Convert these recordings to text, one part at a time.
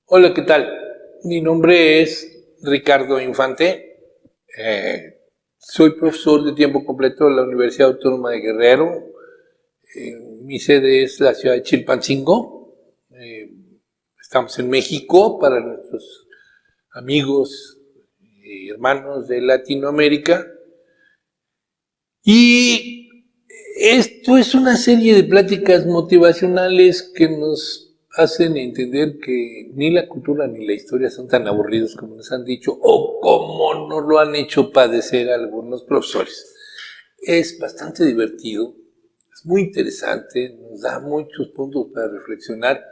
Hola, ¿qué tal? Mi nombre es Ricardo Infante. Soy profesor de tiempo completo de la Universidad Autónoma de Guerrero. Mi sede es la ciudad de Chilpancingo. Estamos en México para nuestros amigos y hermanos de Latinoamérica. Y esto es una serie de pláticas motivacionales que nos hacen entender que ni la cultura ni la historia son tan aburridos como nos han dicho o como nos lo han hecho padecer algunos profesores. Es bastante divertido, es muy interesante, nos da muchos puntos para reflexionar.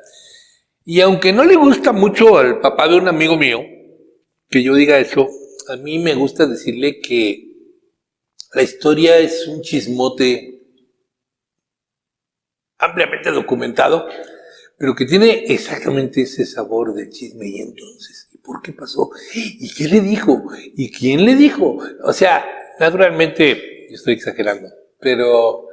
Y aunque no le gusta mucho al papá de un amigo mío que yo diga eso, a mí me gusta decirle que la historia es un chismote ampliamente documentado, pero que tiene exactamente ese sabor de chisme. Y entonces, ¿y por qué pasó? ¿Y qué le dijo? ¿Y quién le dijo? O sea, naturalmente, estoy exagerando, pero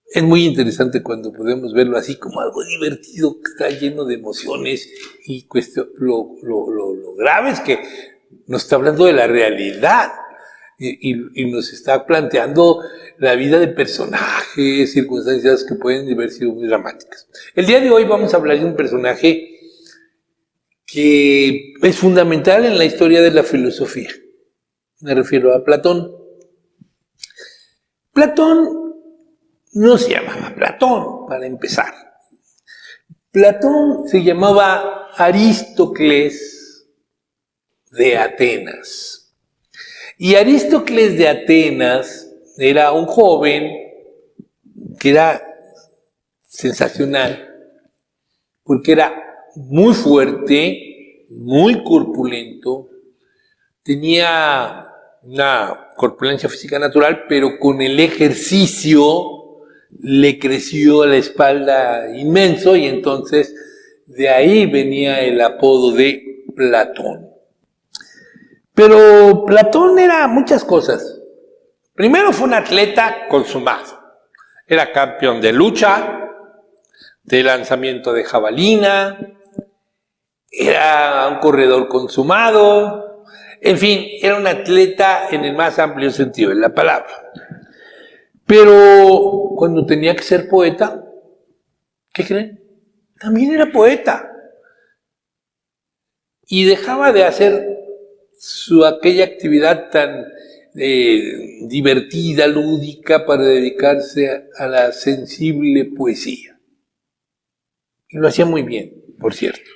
es muy interesante cuando podemos verlo así como algo divertido, que está lleno de emociones y lo grave es que nos está hablando de la realidad. Y nos está planteando la vida de personajes, circunstancias que pueden haber sido muy dramáticas. El día de hoy vamos a hablar de un personaje que es fundamental en la historia de la filosofía. Me refiero a Platón. Platón no se llamaba Platón, para empezar. Platón se llamaba Aristócles de Atenas. Y Aristócles de Atenas era un joven que era sensacional, porque era muy fuerte, muy corpulento, tenía una corpulencia física natural, pero con el ejercicio le creció la espalda inmenso y entonces de ahí venía el apodo de Platón. Pero Platón era muchas cosas. Primero fue un atleta consumado. Era campeón de lucha, de lanzamiento de jabalina, era un corredor consumado, en fin, era un atleta en el más amplio sentido de la palabra. Pero cuando tenía que ser poeta, ¿qué creen? También era poeta. Y dejaba de hacer aquella actividad tan divertida, lúdica, para dedicarse a la sensible poesía. Y lo hacía muy bien, por cierto.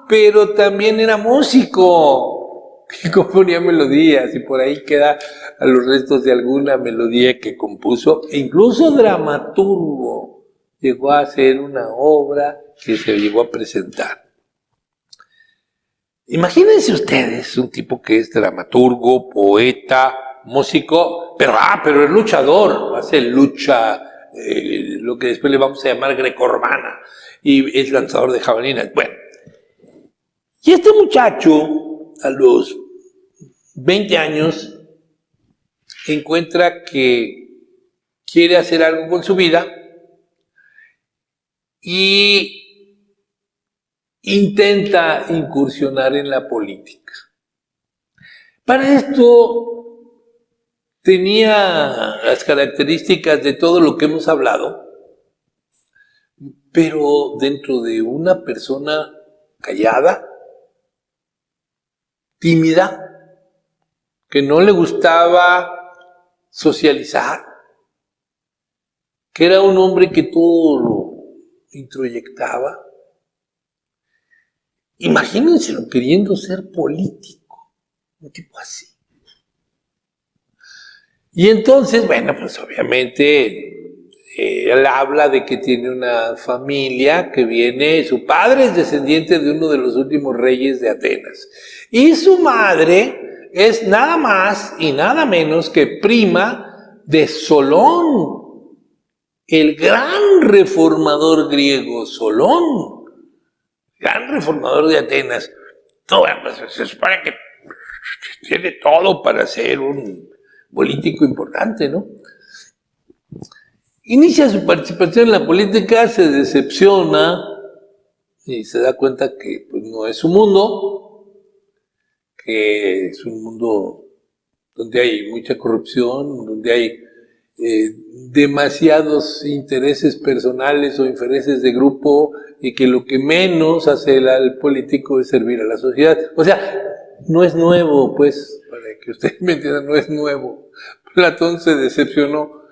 Pero también era músico, que componía melodías y por ahí queda a los restos de alguna melodía que compuso, e incluso dramaturgo. Llegó a hacer una obra que se llegó a presentar. Imagínense ustedes un tipo que es dramaturgo, poeta, músico, pero es luchador, hace lucha, lo que después le vamos a llamar grecorromana, y es lanzador de jabalinas. Bueno, y este muchacho, a los 20 años, encuentra que quiere hacer algo con su vida y intenta incursionar en la política. Para esto tenía las características de todo lo que hemos hablado, pero dentro de una persona callada, tímida, que no le gustaba socializar, que era un hombre que todo lo introyectaba. Imagínenselo queriendo ser político, un tipo así. Y entonces, bueno, pues obviamente él habla de que tiene una familia que viene, su padre es descendiente de uno de los últimos reyes de Atenas. Y su madre es nada más y nada menos que prima de Solón, el gran reformador griego Solón, gran reformador de Atenas. No, bueno, pues se supone que tiene todo para ser un político importante, ¿no? inicia su participación en la política, se decepciona y se da cuenta que pues, no es su mundo, que es un mundo donde hay mucha corrupción, donde hay demasiados intereses personales o intereses de grupo y que lo que menos hace el político es servir a la sociedad. O sea, no es nuevo, pues, para que ustedes me entiendan, no es nuevo. Platón se decepcionó.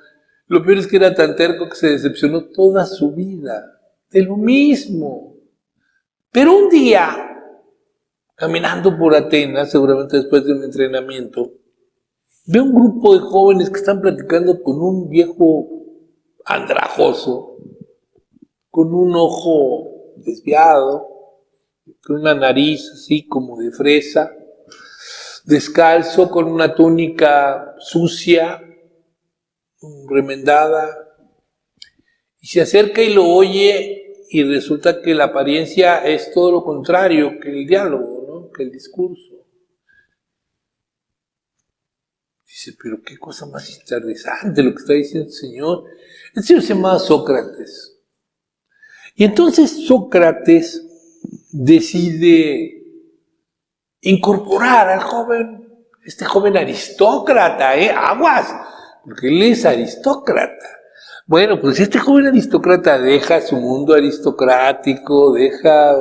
Lo peor es que era tan terco que se decepcionó toda su vida de lo mismo. Pero un día, caminando por Atenas, seguramente después de un entrenamiento, ve un grupo de jóvenes que están platicando con un viejo andrajoso, con un ojo desviado, con una nariz así como de fresa, descalzo, con una túnica sucia, remendada, y se acerca y lo oye y resulta que la apariencia es todo lo contrario que el diálogo, ¿no? Que el discurso. Dice, pero qué cosa más interesante lo que está diciendo el señor. El señor se llamaba Sócrates. Y entonces Sócrates decide incorporar al joven, este joven aristócrata, aguas, porque él es aristócrata. Bueno, pues este joven aristócrata deja su mundo aristocrático, deja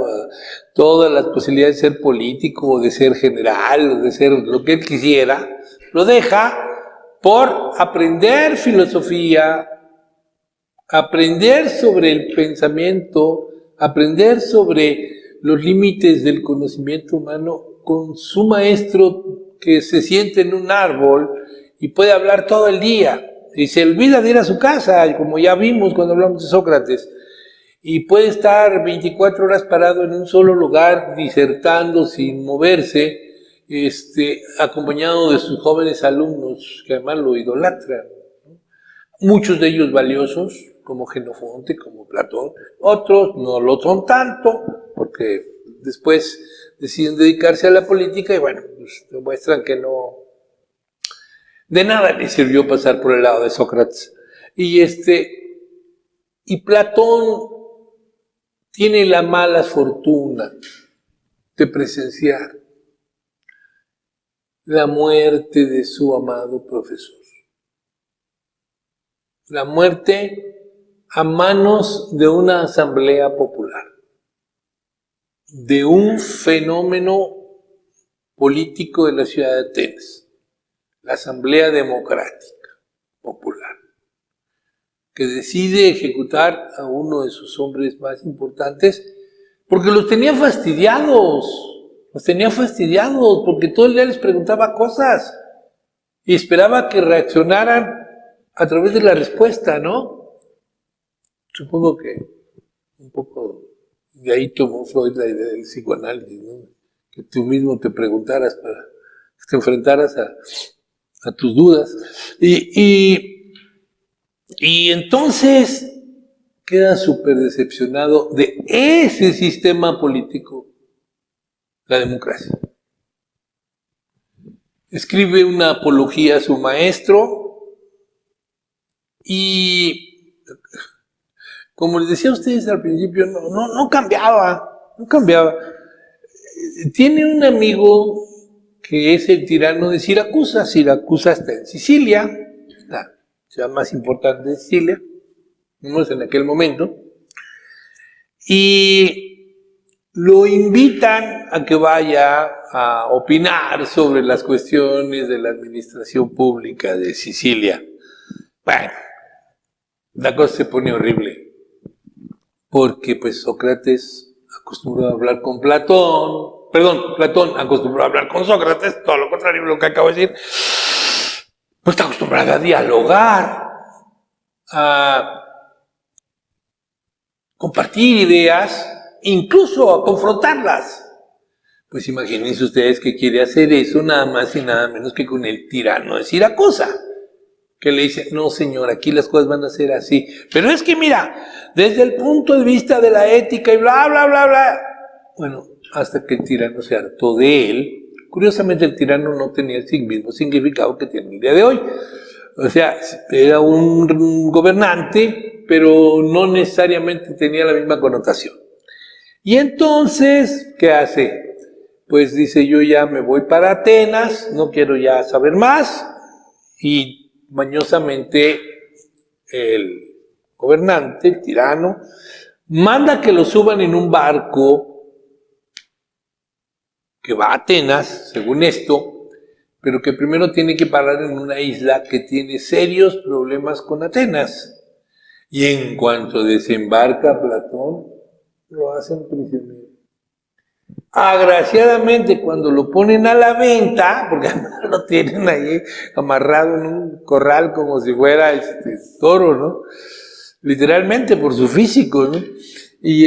todas las posibilidades de ser político, de ser general, de ser lo que él quisiera, lo deja por aprender filosofía, aprender sobre el pensamiento, aprender sobre los límites del conocimiento humano con su maestro que se siente en un árbol y puede hablar todo el día y se olvida de ir a su casa, como ya vimos cuando hablamos de Sócrates, y puede estar 24 horas parado en un solo lugar disertando sin moverse, acompañado de sus jóvenes alumnos que además lo idolatran, ¿no? Muchos de ellos valiosos, como Jenofonte, como Platón, otros no lo son tanto, porque después deciden dedicarse a la política y bueno, pues demuestran que no, de nada les sirvió pasar por el lado de Sócrates. Y Platón tiene la mala fortuna de presenciar la muerte de su amado profesor. La muerte a manos de una asamblea popular, de un fenómeno político de la ciudad de Atenas, la Asamblea Democrática Popular, que decide ejecutar a uno de sus hombres más importantes porque los tenía fastidiados, porque todo el día les preguntaba cosas y esperaba que reaccionaran a través de la respuesta, ¿no? Supongo que un poco de ahí tomó Freud la idea del psicoanálisis, ¿no? Que tú mismo te preguntaras para que te enfrentaras a tus dudas. Y entonces queda súper decepcionado de ese sistema político, la democracia. Escribe una apología a su maestro y, como les decía a ustedes al principio, no cambiaba. Tiene un amigo que es el tirano de Siracusa. Siracusa está en Sicilia, la ciudad más importante de Sicilia, en aquel momento, y lo invitan a que vaya a opinar sobre las cuestiones de la administración pública de Sicilia. Bueno, la cosa se pone horrible, porque pues Sócrates acostumbró a hablar con Platón acostumbró a hablar con Sócrates, todo lo contrario de lo que acabo de decir, pues está acostumbrado a dialogar, a compartir ideas, incluso a confrontarlas. Pues imagínense ustedes que quiere hacer eso nada más y nada menos que con el tirano de Siracusa, que le dice, no señor, aquí las cosas van a ser así. Pero es que mira, desde el punto de vista de la ética y bla, bla, bla, bla. Bueno, hasta que el tirano se hartó de él. Curiosamente el tirano no tenía el mismo significado que tiene el día de hoy. O sea, era un gobernante, pero no necesariamente tenía la misma connotación. Y entonces, ¿qué hace? Pues dice, yo ya me voy para Atenas, no quiero ya saber más, y mañosamente el gobernante, el tirano, manda que lo suban en un barco que va a Atenas, según esto, pero que primero tiene que parar en una isla que tiene serios problemas con Atenas. Y en cuanto desembarca Platón, lo hacen prisionero. Agraciadamente, cuando lo ponen a la venta, porque además lo tienen ahí amarrado en un corral como si fuera toro, ¿no? Literalmente por su físico, ¿no? Y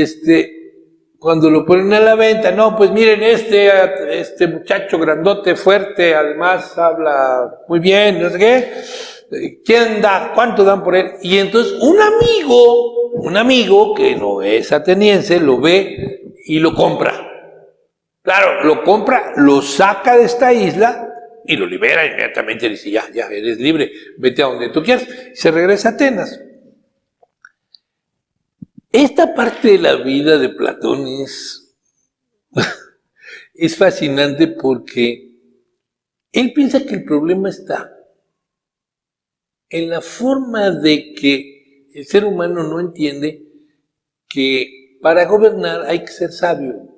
cuando lo ponen a la venta, no, pues miren, este muchacho grandote, fuerte, además habla muy bien, no sé qué, ¿quién da? ¿Cuánto dan por él? Y entonces un amigo que no es ateniense, lo ve y lo compra. Claro, lo compra, lo saca de esta isla y lo libera inmediatamente. Dice, ya eres libre, vete a donde tú quieras. Se regresa a Atenas. Esta parte de la vida de Platón es fascinante porque él piensa que el problema está en la forma de que el ser humano no entiende que para gobernar hay que ser sabio.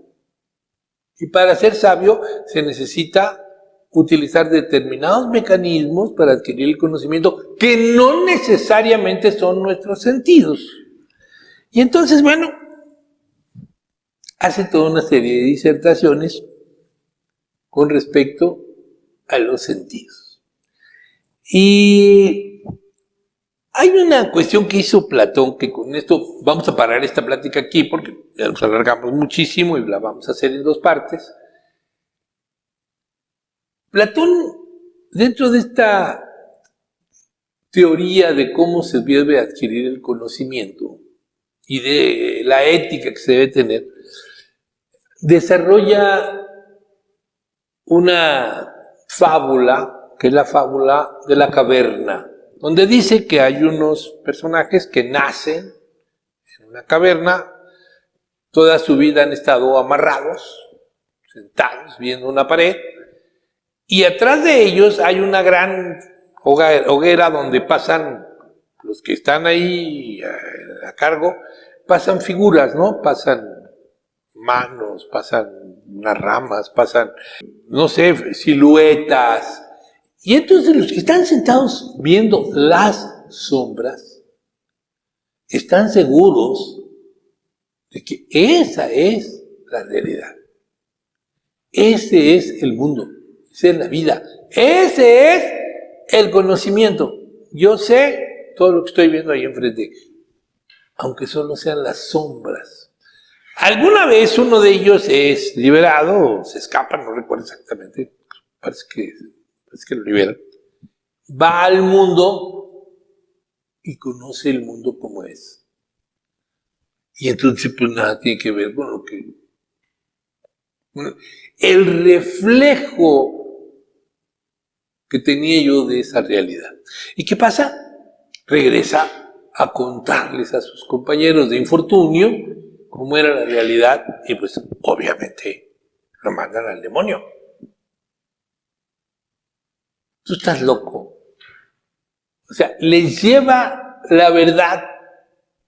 Y para ser sabio se necesita utilizar determinados mecanismos para adquirir el conocimiento que no necesariamente son nuestros sentidos. Y entonces, bueno, hace toda una serie de disertaciones con respecto a los sentidos. Y hay una cuestión que hizo Platón, que con esto vamos a parar esta plática aquí, porque ya nos alargamos muchísimo y la vamos a hacer en dos partes. Platón, dentro de esta teoría de cómo se debe adquirir el conocimiento y de la ética que se debe tener, desarrolla una fábula, que es la fábula de la caverna, donde dice que hay unos personajes que nacen en una caverna, toda su vida han estado amarrados, sentados, viendo una pared, y atrás de ellos hay una gran hoguera donde pasan los que están ahí a cargo, pasan figuras, ¿no? Pasan manos, pasan unas ramas, pasan, no sé, siluetas. Y entonces los que están sentados viendo las sombras están seguros de que esa es la realidad. Ese es el mundo, esa es la vida, ese es el conocimiento. Yo sé todo lo que estoy viendo ahí enfrente, aunque solo sean las sombras. Alguna vez uno de ellos es liberado, o se escapa, no recuerdo exactamente, parece que lo liberan. Va al mundo y conoce el mundo como es. Y entonces pues nada tiene que ver con lo que... Bueno, el reflejo que tenía yo de esa realidad. ¿Y qué pasa? Regresa a contarles a sus compañeros de infortunio cómo era la realidad y pues obviamente lo mandan al demonio. Tú estás loco. O sea, les lleva la verdad,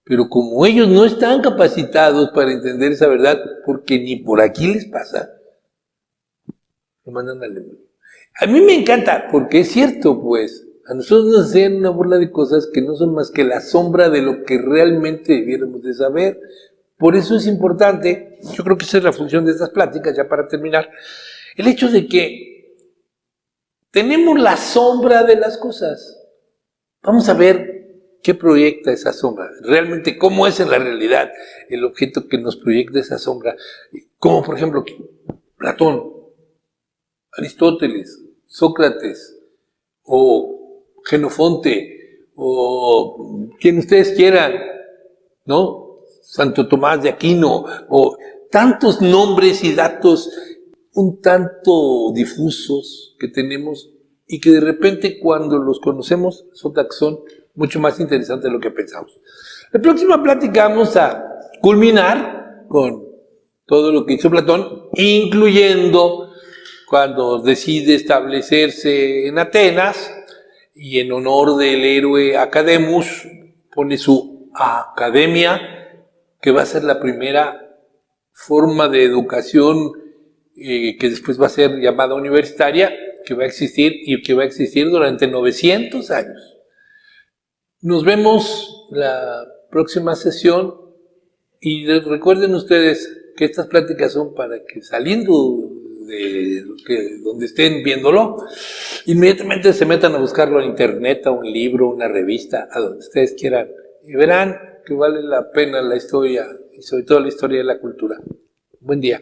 pero como ellos no están capacitados para entender esa verdad, porque ni por aquí les pasa, lo mandan al demonio. A mí me encanta, porque es cierto, pues, a nosotros nos hacen una burla de cosas que no son más que la sombra de lo que realmente debiéramos de saber. Por eso es importante, yo creo que esa es la función de estas pláticas, ya para terminar, el hecho de que tenemos la sombra de las cosas. Vamos a ver qué proyecta esa sombra, realmente cómo es en la realidad el objeto que nos proyecta esa sombra, como por ejemplo Platón, Aristóteles, Sócrates, o Jenofonte, o quien ustedes quieran, ¿no? Santo Tomás de Aquino, o tantos nombres y datos un tanto difusos que tenemos, y que de repente cuando los conocemos resulta que son mucho más interesantes de lo que pensamos. La próxima plática vamos a culminar con todo lo que hizo Platón, incluyendo cuando decide establecerse en Atenas y en honor del héroe Academus pone su academia, que va a ser la primera forma de educación que después va a ser llamada universitaria, que va a existir y que va a existir durante 900 años. Nos vemos la próxima sesión y recuerden ustedes que estas pláticas son para que saliendo de donde estén viéndolo, inmediatamente se metan a buscarlo en internet, a un libro, una revista, a donde ustedes quieran, y verán que vale la pena la historia y sobre todo la historia de la cultura. Buen día.